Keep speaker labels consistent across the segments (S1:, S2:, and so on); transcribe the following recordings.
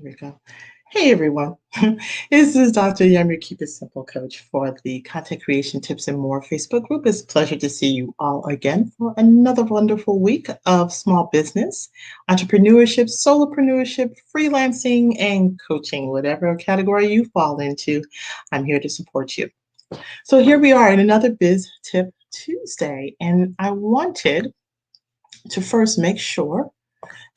S1: There we go. Hey everyone, this is Dr. Yam, your Keep It Simple coach for the Content Creation Tips and More Facebook group. It's a pleasure to see you all again for another wonderful week of small business, entrepreneurship, solopreneurship, freelancing, and coaching, whatever category you fall into. I'm here to support you. So here we are in another Biz Tip Tuesday, and I wanted to first make sure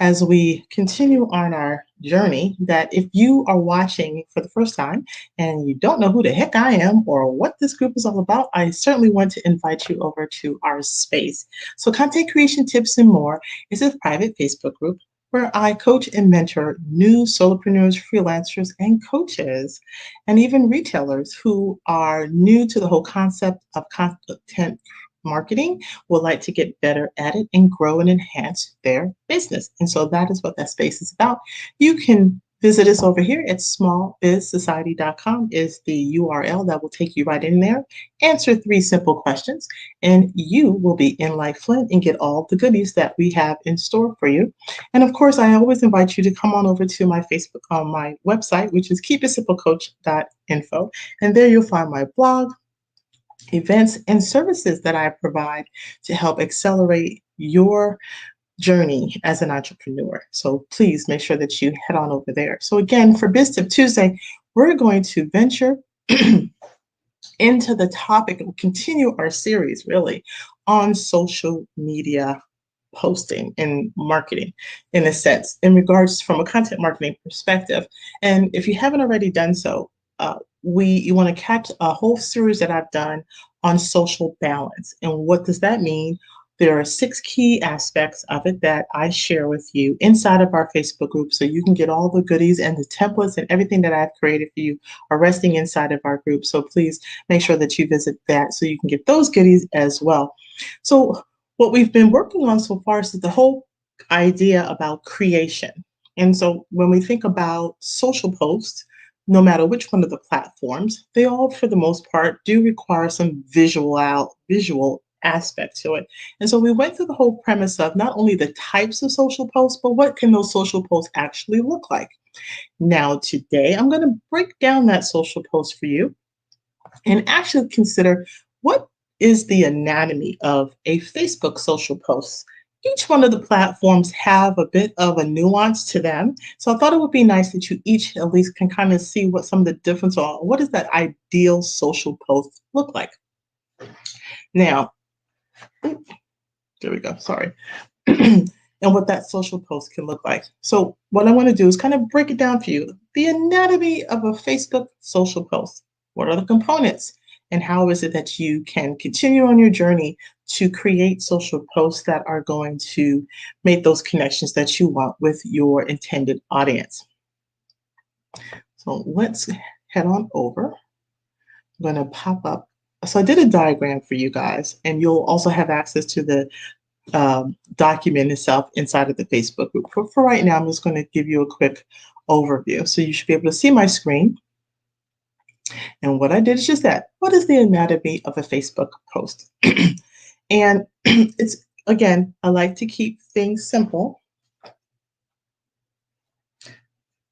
S1: as we continue on our journey that if you are watching for the first time and you don't know who the heck I am or what this group is all about, I certainly want to invite you over to our space. So, Content Creation Tips and More is a private Facebook group where I coach and mentor new solopreneurs, freelancers, and coaches, and even retailers who are new to the whole concept of content marketing, would like to get better at it and grow and enhance their business. And so that is what that space is about. You can visit us over here at smallbizsociety.com is the URL that will take you right in there. Answer 3 simple questions and you will be in like Flint and get all the goodies that we have in store for you. And of course, I always invite you to come on over to my Facebook on my website, which is keepitsimplecoach.info. And there you'll find my blog, events, and services that I provide to help accelerate your journey as an entrepreneur. So please make sure that you head on over there. So again, for Biz Tip Tuesday, we're going to venture into the topic and continue our series really on social media posting and marketing in a sense in regards from a content marketing perspective. And if you haven't already done so, you want to catch a whole series that I've done on social balance. And what does that mean? There are 6 key aspects of it that I share with you inside of our Facebook group. So you can get all the goodies and the templates and everything that I've created for you are resting inside of our group. So please make sure that you visit that so you can get those goodies as well. So what we've been working on so far is the whole idea about creation. And so when we think about social posts, no matter which one of the platforms, they all, for the most part, do require some visual aspect to it. And so we went through the whole premise of not only the types of social posts, but what can those social posts actually look like? Now, today, I'm going to break down that social post for you and actually consider what is the anatomy of a Facebook social post. Each one of the platforms have a bit of a nuance to them. So I thought it would be nice that you each at least can kind of see what some of the difference are. What does that ideal social post look like? Now, there we go, sorry. And what that social post can look like. So what I want to do is kind of break it down for you. The anatomy of a Facebook social post. What are the components? And how is it that you can continue on your journey to create social posts that are going to make those connections that you want with your intended audience? So let's head on over. I'm going to pop up. So I did a diagram for you guys, and you'll also have access to the document itself inside of the Facebook group. For right now, I'm just going to give you a quick overview. So you should be able to see my screen. And what I did is just that. What is the anatomy of a Facebook post? And it's, again, I like to keep things simple.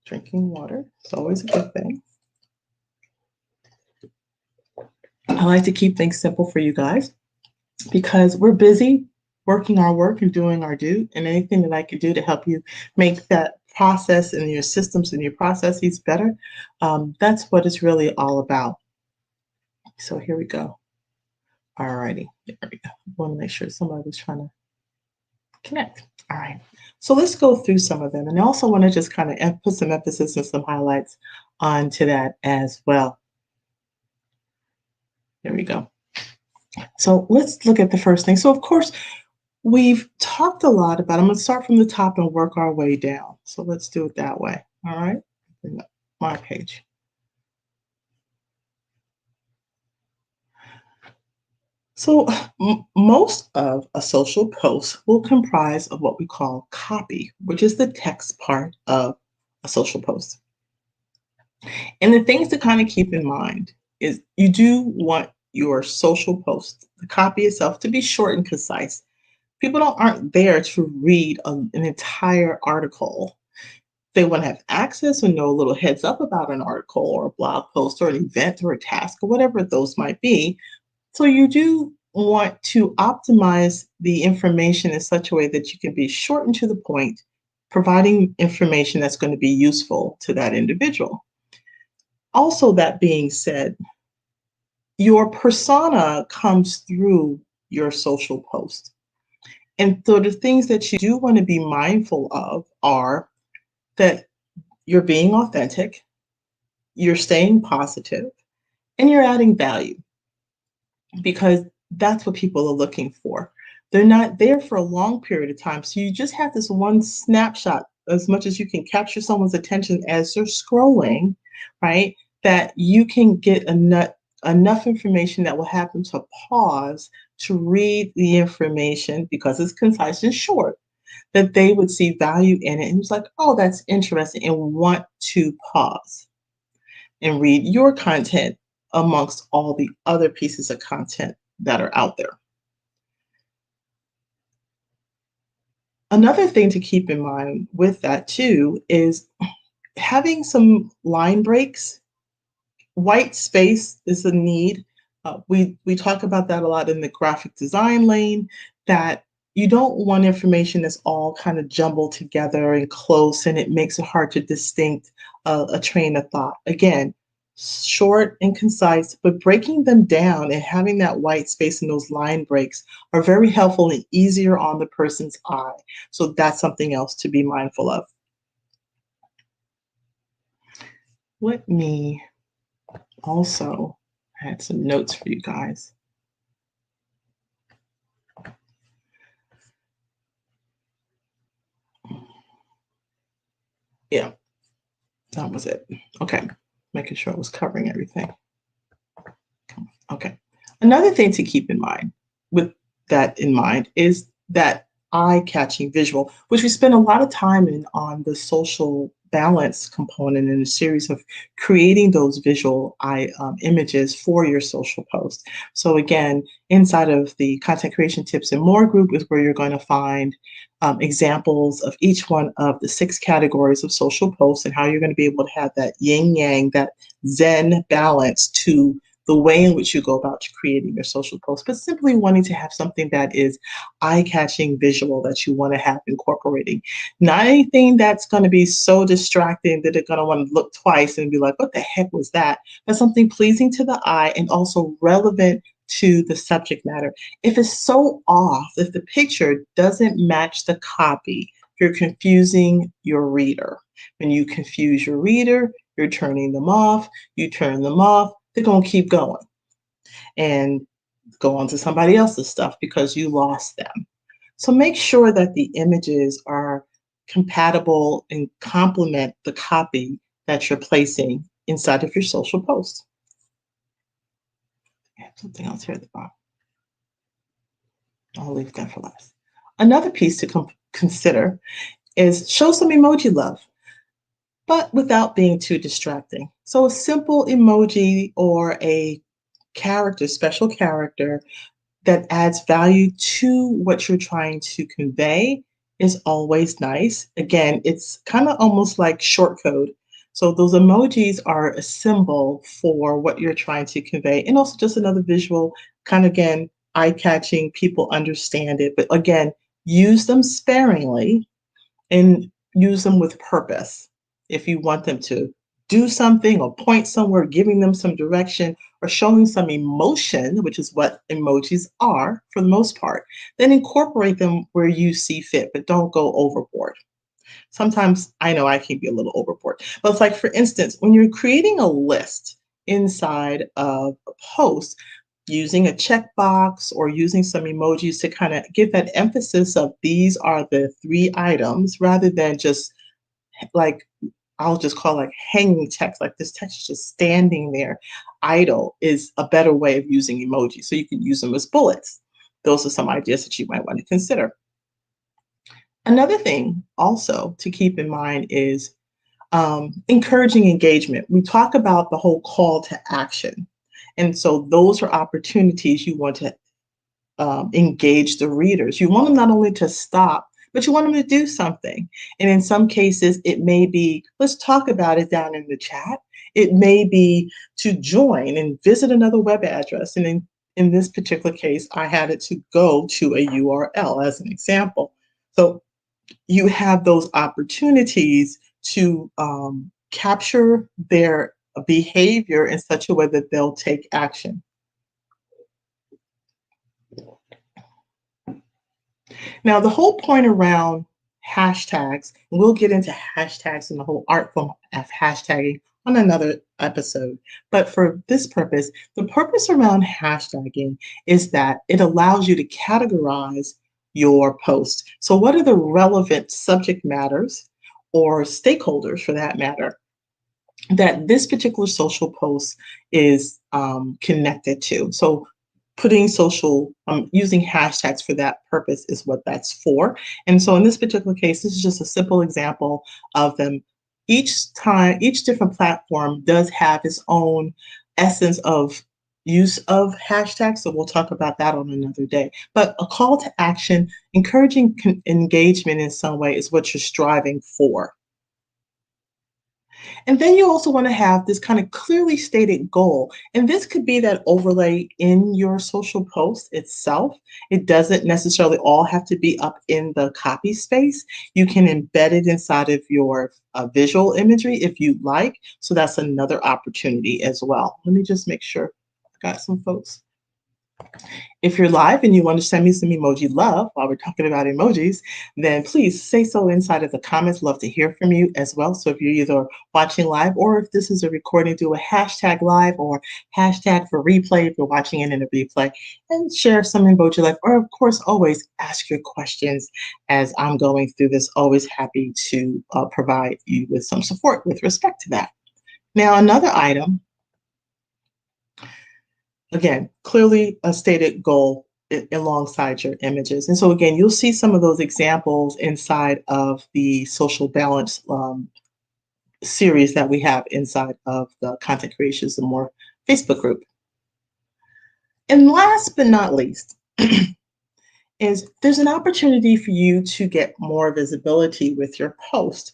S1: Drinking water is always a good thing. I like to keep things simple for you guys because we're busy working our work and doing our due, and anything that I could do to help you make that process and your systems and your processes better, that's what it's really all about. So here we go. All righty, there we go. I want to make sure somebody was trying to connect. All right, so let's go through some of them. And I also want to just kind of put some emphasis and some highlights onto that as well. There we go. So let's look at the first thing. So of course, we've talked a lot about, I'm going to start from the top and work our way down. So let's do it that way. All right. Bring up my page. So most of a social post will comprise of what we call copy, which is the text part of a social post. And the things to kind of keep in mind is you do want your social post, the copy itself, to be short and concise. People aren't there to read an entire article. They want to have access or know a little heads up about an article or a blog post or an event or a task or whatever those might be. So you do want to optimize the information in such a way that you can be short and to the point, providing information that's going to be useful to that individual. Also, that being said, your persona comes through your social post. And so the things that you do want to be mindful of are that you're being authentic, you're staying positive, and you're adding value because that's what people are looking for. They're not there for a long period of time. So you just have this one snapshot, as much as you can capture someone's attention as they're scrolling, right? That you can get enough information that will have them to pause to read the information because it's concise and short, that they would see value in it and it's like, oh, that's interesting, and want to pause and read your content amongst all the other pieces of content that are out there. Another thing to keep in mind with that too is having some line breaks. White space is a need. We talk about that a lot in the graphic design lane, that you don't want information that's all kind of jumbled together and close, and it makes it hard to distinct a train of thought. Again, short and concise, but breaking them down and having that white space and those line breaks are very helpful and easier on the person's eye. So that's something else to be mindful of. Let me also add some notes for you guys. Yeah, that was it. Okay, making sure I was covering everything. Okay. Another thing to keep in mind with that in mind is that eye-catching visual, which we spend a lot of time in on the social balance component in a series of creating those visual images for your social post. So again, inside of the content creation tips and more group is where you're going to find examples of each one of the 6 categories of social posts and how you're going to be able to have that yin yang, that zen balance to the way in which you go about creating your social post, but simply wanting to have something that is eye-catching visual that you want to have incorporating. Not anything that's going to be so distracting that they're going to want to look twice and be like, what the heck was that? But something pleasing to the eye and also relevant to the subject matter. If it's so off, if the picture doesn't match the copy, you're confusing your reader. When you confuse your reader, you're turning them off. You turn them off, they're going to keep going and go on to somebody else's stuff because you lost them. So make sure that the images are compatible and complement the copy that you're placing inside of your social post. I have something else here at the bottom. I'll leave that for last. Another piece to consider is show some emoji love, but without being too distracting. So a simple emoji or a character, special character that adds value to what you're trying to convey is always nice. Again, it's kind of almost like short code. So those emojis are a symbol for what you're trying to convey, and also just another visual, kind of again, eye-catching, people understand it. But again, use them sparingly and use them with purpose. If you want them to do something or point somewhere, giving them some direction or showing some emotion, which is what emojis are for the most part, then incorporate them where you see fit, but don't go overboard. Sometimes I know I can be a little overboard, but it's like, for instance, when you're creating a list inside of a post, using a checkbox or using some emojis to kind of give that emphasis of these are the 3 items rather than just like, I'll just call like hanging text, like this text is just standing there idle, is a better way of using emojis. So you can use them as bullets. Those are some ideas that you might want to consider. Another thing also to keep in mind is encouraging engagement. We talk about the whole call to action. And so those are opportunities you want to engage the readers. You want them not only to stop, but you want them to do something. And in some cases, it may be, let's talk about it down in the chat. It may be to join and visit another web address. And in this particular case, I had it to go to a URL as an example. So you have those opportunities to capture their behavior in such a way that they'll take action. Now, the whole point around hashtags, and we'll get into hashtags and the whole art form of hashtagging on another episode. But for this purpose, the purpose around hashtagging is that it allows you to categorize your post. So, what are the relevant subject matters or stakeholders for that matter that this particular social post is connected to? So, putting social, using hashtags for that purpose is what that's for. And so in this particular case, this is just a simple example of them. Each time, each different platform does have its own essence of use of hashtags. So we'll talk about that on another day. But a call to action, encouraging engagement in some way is what you're striving for. And then you also want to have this kind of clearly stated goal. And this could be that overlay in your social post itself. It doesn't necessarily all have to be up in the copy space. You can embed it inside of your visual imagery if you'd like. So that's another opportunity as well. Let me just make sure I got some folks. If you're live and you want to send me some emoji love while we're talking about emojis, then please say so inside of the comments. Love to hear from you as well. So if you're either watching live or if this is a recording, do a hashtag live or hashtag for replay if you're watching it in a replay, and share some emoji love. Or of course, always ask your questions as I'm going through this. Always happy to provide you with some support with respect to that. Now, another item. Again, clearly a stated goal alongside your images. And so again, you'll see some of those examples inside of the social balance series that we have inside of the Content Creations and More Facebook group. And last but not least, is there's an opportunity for you to get more visibility with your post.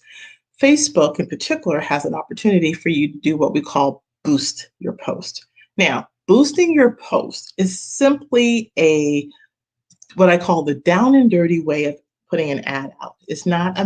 S1: Facebook in particular has an opportunity for you to do what we call boost your post. Now, boosting your post is simply what I call the down and dirty way of putting an ad out. It's not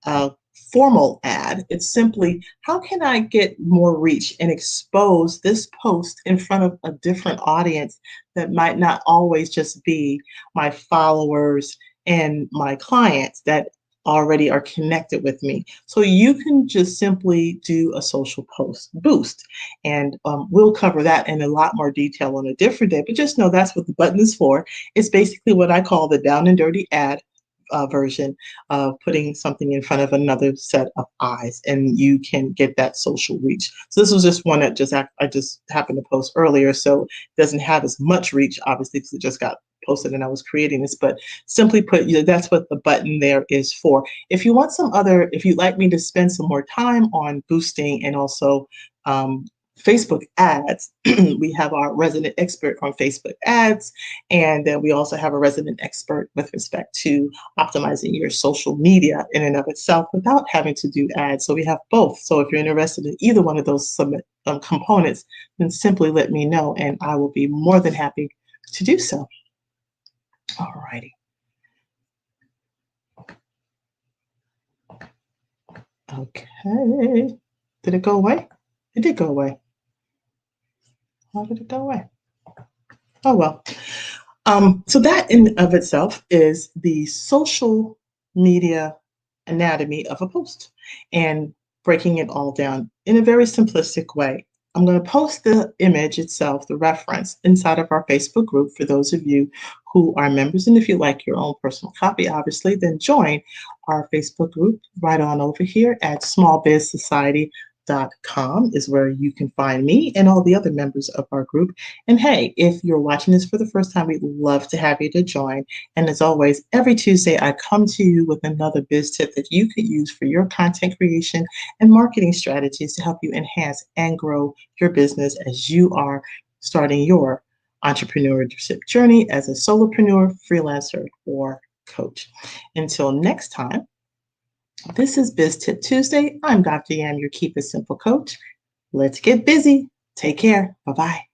S1: a formal ad. It's simply, how can I get more reach and expose this post in front of a different audience that might not always just be my followers and my clients that already are connected with me. So you can just simply do a social post boost. And we'll cover that in a lot more detail on a different day, but just know that's what the button is for. It's basically what I call the down and dirty ad version of putting something in front of another set of eyes, and you can get that social reach. So this was just one that I just happened to post earlier, so it doesn't have as much reach, obviously, because it just got posted and I was creating this, but simply put, that's what the button there is for. If you want if you'd like me to spend some more time on boosting and also Facebook ads, we have our resident expert on Facebook ads, and then we also have a resident expert with respect to optimizing your social media in and of itself without having to do ads. So we have both. So if you're interested in either one of those components, then simply let me know and I will be more than happy to do so. All righty. Okay. Did it go away? It did go away. How did it go away? Oh, well. So that in of itself is the social media anatomy of a post and breaking it all down in a very simplistic way. I'm going to post the image itself, the reference, inside of our Facebook group for those of you who are members. And if you like your own personal copy, obviously, then join our Facebook group right on over here at smallbizsociety.com is where you can find me and all the other members of our group. And hey, if you're watching this for the first time, we'd love to have you to join. And as always, every Tuesday, I come to you with another biz tip that you could use for your content creation and marketing strategies to help you enhance and grow your business as you are starting your entrepreneurship journey as a solopreneur, freelancer, or coach. Until next time, this is Biz Tip Tuesday. I'm Dr. Yam, your Keep It Simple coach. Let's get busy. Take care. Bye bye.